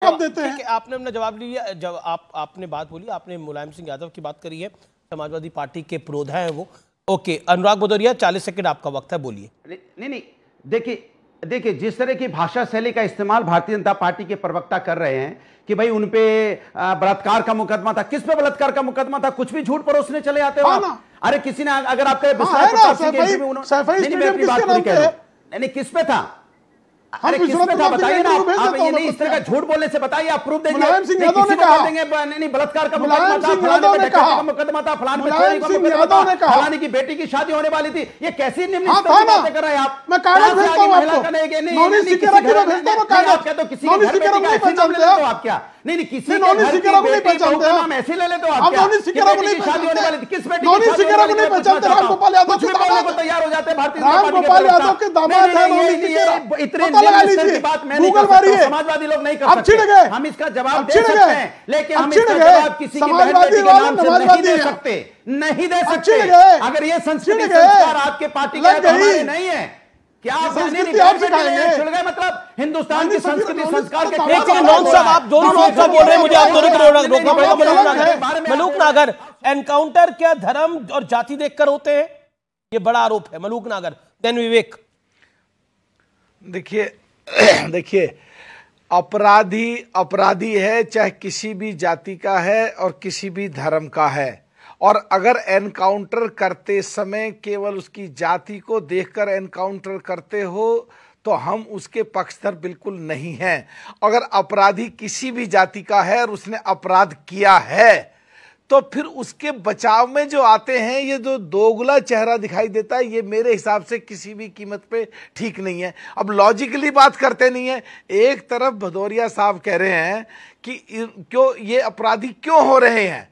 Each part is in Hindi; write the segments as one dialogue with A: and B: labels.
A: कब देते हैं?
B: आपने अपना जवाब लिया। जब आपने बात बोली, आपने मुलायम सिंह यादव की बात करी है, समाजवादी पार्टी के पुरोधा है वो। ओके, अनुराग भदौरिया 40 सेकंड आपका वक्त है, बोलिए।
C: नहीं, देखिए जिस तरह की भाषा शैली का इस्तेमाल भारतीय जनता पार्टी के प्रवक्ता कर रहे हैं कि भाई उनपे बलात्कार का मुकदमा था। किस पे बलात्कार का मुकदमा था? कुछ भी झूठ परोसने चले आते हो आप। अरे किसी ने अगर आपके नहीं, किस पे था? अरे किस पे था बताइए ना आप। ये नहीं, इस तरह का झूठ बोलने से बताइए, आप प्रूफ देंगे।
A: मुलायम सिंह यादव ने कहा,
C: नहीं बलात्कार का मुकदमा था, फलाने पे डकैती का मुकदमा था, फलाने पे चोरी का मुकदमा था, फलाने की बेटी की शादी होने वाली थी। ये कैसी निम्न स्तर की बातें कर रहे हैं आप?
A: मैं कागज भेजता हूं आपको, नौनी सिकेरा की भेजता हूं कागज।
C: तो किसी नौनी सिकेरा को नहीं पहचानते हो आप क्या? नहीं, किसी
A: नौनी सिकेरा को नहीं पहचानते हो,
C: नाम ऐसे ले लेते हो आप?
A: नौनी सिकेरा को नहीं
C: शादी होने वाली थी, किस बेटी
A: नौनी सिकेरा को नहीं पहचानते? रामगोपाल यादव के दामाद
C: को तैयार हो जाते हैं भारतीय
A: रामगोपाल यादव के दामाद है नौनी सिकेरा।
C: इतने
A: बात मैं नहीं कर सकता,
C: समाजवादी लोग नहीं कर
A: सकते। छिड़ गए,
C: हम इसका जवाब दे सकते हैं, लेकिन हम इसका जवाब किसी की बहन बेटी के नाम से नहीं दे सकते, नहीं दे सकते। अगर ये संस्कृति संस्कार आपके पार्टी का हमारे नहीं है, क्या आप मतलब हिंदुस्तान की संस्कृति संस्कार के
B: आप दोनों बोल रहे हैं, मुझे आप दोनों को रोकना पड़ेगा। मलूक नागर, एनकाउंटर क्या धर्म और जाति देखकर होते हैं? ये बड़ा आरोप है। मलूक नागर, देन विवेक।
D: देखिए अपराधी है, चाहे किसी भी जाति का है और किसी भी धर्म का है। और अगर एनकाउंटर करते समय केवल उसकी जाति को देखकर एनकाउंटर करते हो तो हम उसके पक्षधर बिल्कुल नहीं हैं। अगर अपराधी किसी भी जाति का है और उसने अपराध किया है तो फिर उसके बचाव में जो आते हैं, ये जो दोगला चेहरा दिखाई देता है, ये मेरे हिसाब से किसी भी कीमत पे ठीक नहीं है। अब लॉजिकली बात करते नहीं है। एक तरफ भदौरिया साहब कह रहे हैं कि क्यों ये अपराधी क्यों हो रहे हैं,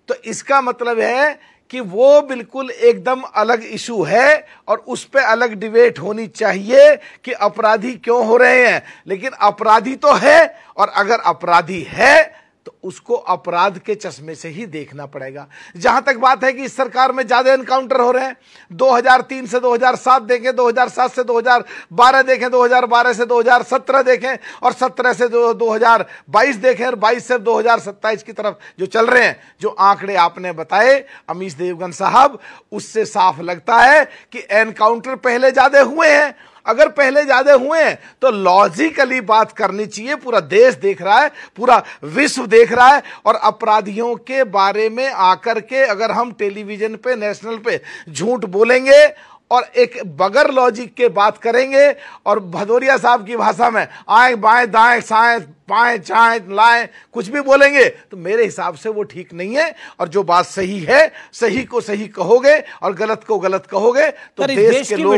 D: तो इसका मतलब है कि वो बिल्कुल एकदम अलग इशू है और उस पर अलग डिबेट होनी चाहिए कि अपराधी क्यों हो रहे हैं। लेकिन अपराधी तो है, और अगर अपराधी है तो उसको अपराध के चश्मे से ही देखना पड़ेगा। जहां तक बात है कि इस सरकार में ज्यादा एनकाउंटर हो रहे हैं, 2003 से 2007 देखें, 2007 से 2012 देखें, 2012 से 2017 देखें और 17 से 2022 देखें और 22 से 2027 की तरफ जो चल रहे हैं, जो आंकड़े आपने बताए अमीश देवगन साहब, उससे साफ लगता है कि एनकाउंटर पहले ज्यादा हुए हैं। अगर पहले ज्यादा हुए हैं तो लॉजिकली बात करनी चाहिए। पूरा देश देख रहा है, पूरा विश्व देख रहा है, और अपराधियों के बारे में आकर के अगर हम टेलीविजन पे, नेशनल पे झूठ बोलेंगे और एक बगैर लॉजिक के बात करेंगे और भदौरिया साहब की भाषा में आए बाएं दाएं साएं बाएं चाएं लाएं कुछ भी बोलेंगे, तो मेरे हिसाब से वो ठीक नहीं है। और जो बात सही है, सही को सही कहोगे और गलत को गलत कहोगे तो देश के लोग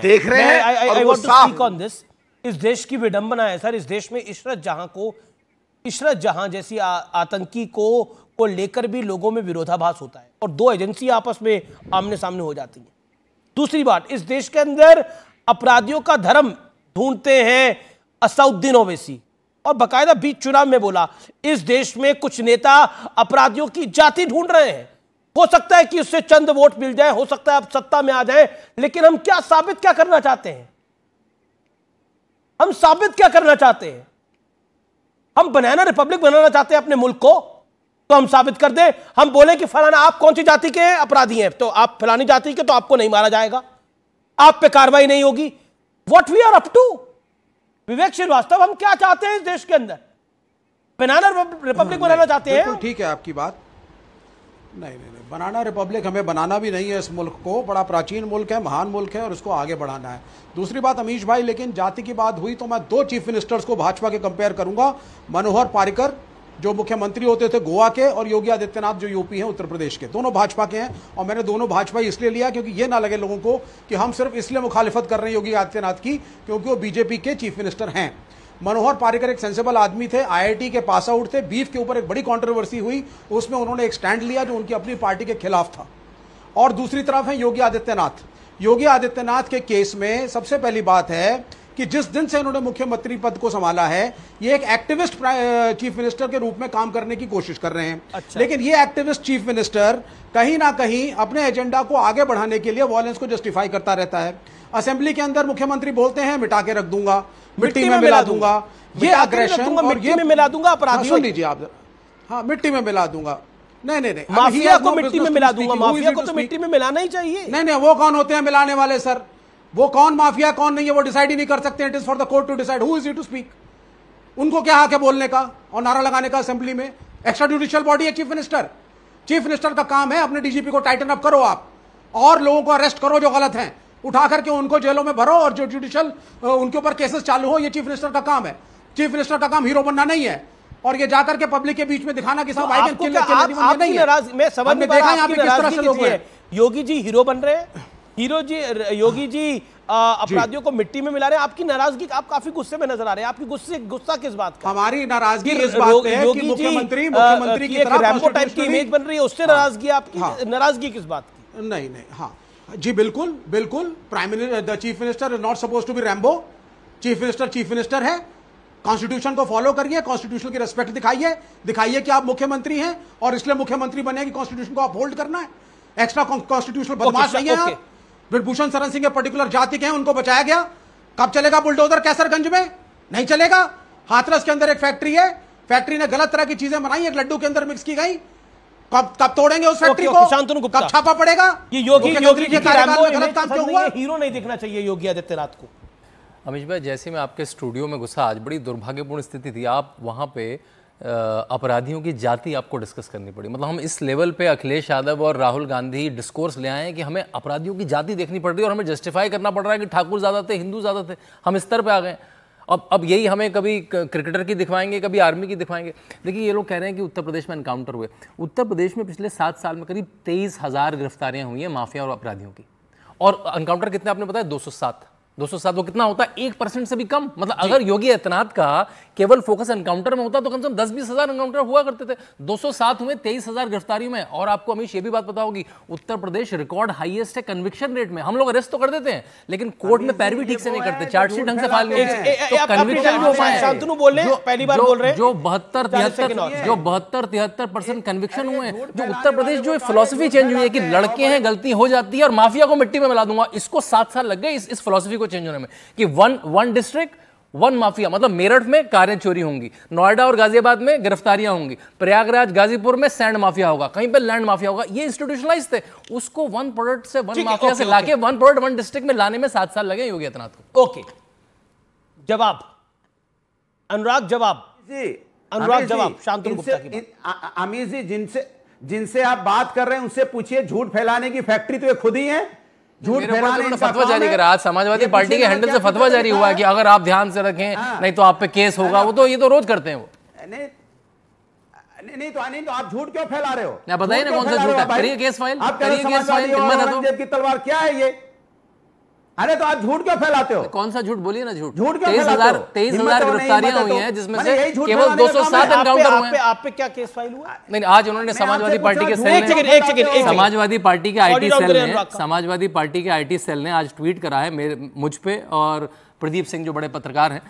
D: देख रहे हैं और वो साफ।
B: इस देश की विडंबना है सर। इस देश में इशरत जहां जैसी आतंकी को लेकर भी लोगों में विरोधाभास होता है और दो एजेंसी आपस में आमने सामने हो जाती है। दूसरी बात, इस देश के अंदर अपराधियों का धर्म ढूंढते हैं असदुद्दीन ओवैसी, और बकायदा बीच चुनाव में बोला इस देश में कुछ नेता अपराधियों की जाति ढूंढ रहे हैं। हो सकता है कि उससे चंद वोट मिल जाए, हो सकता है आप सत्ता में आ जाए, लेकिन हम क्या करना चाहते हैं? हम साबित क्या करना चाहते हैं? हम बनाना रिपब्लिक बनाना चाहते हैं अपने मुल्क को, तो हम साबित कर दें। हम बोले कि फलाना आप कौन सी जाति के अपराधी हैं, तो आप फलानी जाति के, तो आपको नहीं मारा जाएगा, आप पे कार्रवाई नहीं होगी। What we are up to? Vivek Srivastava, हम क्या चाहते हैं इस देश के अंदर? बनाना रिपब्लिक बनाना चाहते हैं?
A: ठीक है आपकी बात। नहीं, बनाना रिपब्लिक हमें बनाना भी नहीं है। इस मुल्क को बड़ा प्राचीन मुल्क है, महान मुल्क है और उसको आगे बढ़ाना है। दूसरी बात अमीश भाई, लेकिन जाति की बात हुई तो मैं दो चीफ मिनिस्टर्स को भाजपा के कंपेयर करूंगा। मनोहर पारिकर जो मुख्यमंत्री होते थे गोवा के, और योगी आदित्यनाथ जो यूपी हैं उत्तर प्रदेश के, दोनों भाजपा के हैं। और मैंने दोनों भाजपा इसलिए लिया क्योंकि ये ना लगे लोगों को कि हम सिर्फ इसलिए मुखालिफत कर रहे हैं योगी आदित्यनाथ की क्योंकि वो बीजेपी के चीफ मिनिस्टर हैं। मनोहर पारिकर एक सेंसिबल आदमी थे, आईआईटी के पास आउट थे। बीफ के ऊपर एक बड़ी कंट्रोवर्सी हुई, उसमें उन्होंने एक स्टैंड लिया जो उनकी अपनी पार्टी के खिलाफ था। और दूसरी तरफ है योगी आदित्यनाथ। योगी आदित्यनाथ के केस में सबसे पहली बात है कि जिस दिन से इन्होंने मुख्यमंत्री पद को संभाला है, ये एक एक्टिविस्ट चीफ मिनिस्टर के रूप में काम करने की कोशिश कर रहे हैं। अच्छा। लेकिन ये एक्टिविस्ट चीफ मिनिस्टर कहीं ना कहीं अपने एजेंडा को आगे बढ़ाने के लिए वायलेंस को जस्टिफाई करता रहता है। असेंबली के अंदर मुख्यमंत्री बोलते हैं मिटा के रख दूंगा, मिट्टी में मिला दूंगा, ये अग्रेशन और
B: मिट्टी में मिला दूंगा अपराधियों।
A: सुन लीजिए आप, हाँ मिट्टी में मिला दूंगा। नहीं,
B: माफिया को मिट्टी में मिला दूंगा। माफिया को तो मिट्टी में मिलाना ही चाहिए।
A: नहीं, वो कौन होते हैं मिलाने वाले सर? वो कौन माफिया कौन नहीं है वो डिसाइड ही नहीं कर सकते। It is for the court to decide who is he to speak. उनको क्या हक है बोलने का और नारा लगाने का असेंबली में? एक्स्ट्रा जुडिशियल बॉडी है चीफ मिनिस्टर। चीफ मिनिस्टर का काम है अपने डीजीपी को टाइटन अप करो आप, और लोगों को अरेस्ट करो जो गलत हैं, उठा करके उनको जेलों में भरो, और जो जुडिशियल उनके ऊपर केसेस चालू हो, ये चीफ मिनिस्टर का काम है। चीफ मिनिस्टर का काम हीरो बनना नहीं है, और ये जाकर के पब्लिक के बीच में दिखाना कि साहब आई कैन किल नहीं है।
B: मैं समझ नहीं पा रहा आपकी नाराजगी किस चीज़ है। योगी जी हीरो बन रहे हैं, योगी जी अपराधियों को मिट्टी में मिला रहे हैं। आपकी नाराजगी, आप काफी गुस्से में नजर आ रहे हैं। आपकी गुस्सा किस बात का?
A: हमारी नाराजगी इस बात पे है कि मुख्यमंत्री की तरह
B: रैम्बो टाइप की इमेज बन रही है, उससे नाराजगी आपकी। नाराजगी किस बात की?
A: नहीं, हाँ जी, बिल्कुल prime minister, the chief minister is not suppose to be Rambo. Chief minister है। कॉन्स्टिट्यूशन को फॉलो करिए, कॉन्स्टिट्यूशन की रिस्पेक्ट दिखाइए कि आप मुख्यमंत्री हैं, और इसलिए मुख्यमंत्री बने कि कॉन्स्टिट्यूशन को आप होल्ड करना है। एक्स्ट्रा कॉन्स्टिट्यूशनल बदमाश नहीं है आप। ब्रजभूषण शरण सिंह पर्टिकुलर जाति के हैं, उनको बचाया गया। कब चलेगा बुलडोजर कैसरगंज में? नहीं चलेगा। हाथरस के अंदर एक फैक्ट्री है, फैक्ट्री ने गलत तरह की चीजें बनाई, एक लड्डू के अंदर मिक्स की गई। कब तोड़ेंगे उस फैक्ट्री को? कब छापा पड़ेगा?
B: ये योगी के कार्यकाल में गलत काम क्यों हुआ? हीरो नहीं दिखना चाहिए योगी आदित्यनाथ को।
E: अमीश भाई, जैसे मैं आपके स्टूडियो में घुसा, आज बड़ी दुर्भाग्यपूर्ण स्थिति थी। आप वहाँ पे अपराधियों की जाति आपको डिस्कस करनी पड़ी। मतलब हम इस लेवल पे अखिलेश यादव और राहुल गांधी डिस्कोर्स ले आए हैं कि हमें अपराधियों की जाति देखनी पड़ रही है, और हमें जस्टिफाई करना पड़ रहा है कि ठाकुर ज़्यादा थे, हिंदू ज़्यादा थे। हम इस स्तर पे आ गए। अब यही हमें कभी क्रिकेटर की दिखवाएंगे, कभी आर्मी की दिखवाएंगे। देखिए, ये लोग कह रहे हैं कि उत्तर प्रदेश में एनकाउंटर हुए। उत्तर प्रदेश में पिछले 7 साल में करीब 23,000 गिरफ्तारियाँ हुई हैं माफिया और अपराधियों की, और एनकाउंटर कितने आपने बताया? 207। वो कितना होता है? 1% से भी कम। मतलब अगर योगी आदित्यनाथ का केवल फोकस एनकाउंटर में होता तो कम से कम 10-20 हजार एनकाउंटर हुआ करते थे। 207 हुए 23,000 गिरफ्तारियों में। और आपको अमीश ये भी बात पता होगी, उत्तर प्रदेश रिकॉर्ड हाईएस्ट है कन्विक्शन रेट में। हम लोग अरेस्ट तो कर देते हैं, लेकिन कोर्ट में पैरवी ठीक से नहीं करते, चार्जशीट ढंग से फाइल नहीं होती, तो कन्विक्शन जो
B: शांतनु बोल रहे हैं, पहली बार बोल रहे हैं,
E: जो 72-73% कन्विक्शन हुए हैं। जो उत्तर प्रदेश जो फिलॉसफी चेंज हुई है कि लड़के हैं, गलती हो जाती है और माफिया को मिट्टी में मिला दूंगा, इसको 7 साल लग गए इस फिलॉसफी को चेंज होने में कि वन डिस्ट्रिक्ट वन माफिया। मतलब मेरठ में कारें चोरी होंगी, नोएडा और गाजियाबाद में गिरफ्तारियां होंगी, प्रयागराज गाजीपुर में सैंड माफिया होगा, कहीं पे लैंड माफिया होगा। ये इंस्टीट्यूशनलाइज थे। उसको वन प्रोडक्ट से वन माफिया से लाके वन प्रोडक्ट वन डिस्ट्रिक्ट में लाने में 7 साल लगे योगी आदित्यनाथ को।
B: ओके, जवाब अनुराग, जवाब शांतनु गुप्ता की बात।
C: अमीर जी, जिनसे आप बात कर रहे हैं उनसे पूछिए, झूठ फैलाने की फैक्ट्री तो ये खुद ही है। झूठ फैलाने
E: फतवा जारी करा। आज समाजवादी पार्टी के हैंडल से फतवा जारी हुआ है कि अगर आप ध्यान से रखें नहीं तो आप पे केस होगा। वो तो ये तो रोज करते हैं वो।
C: नहीं तो आप झूठ क्यों फैला रहे हो?
E: आप बताइए ना कौन सा झूठ है? करिए केस फाइल, करिए केस फाइल।
C: औरंगजेब की तलवार क्या है ये? अरे तो आप झूठ क्यों फैलाते हो?
E: कौन सा झूठ? बोलिए ना। झूठ
C: 23,000
E: गिरफ्तारियां हुई हैं, जिसमें से केवल 207 एनकाउंटर हुए हैं।
B: आप पे क्या केस फाइल हुआ?
E: नहीं, आज उन्होंने समाजवादी पार्टी के सेल ने, समाजवादी पार्टी के आईटी सेल ने आज ट्वीट करा है मुझ पे और प्रदीप सिंह जो बड़े पत्रकार हैं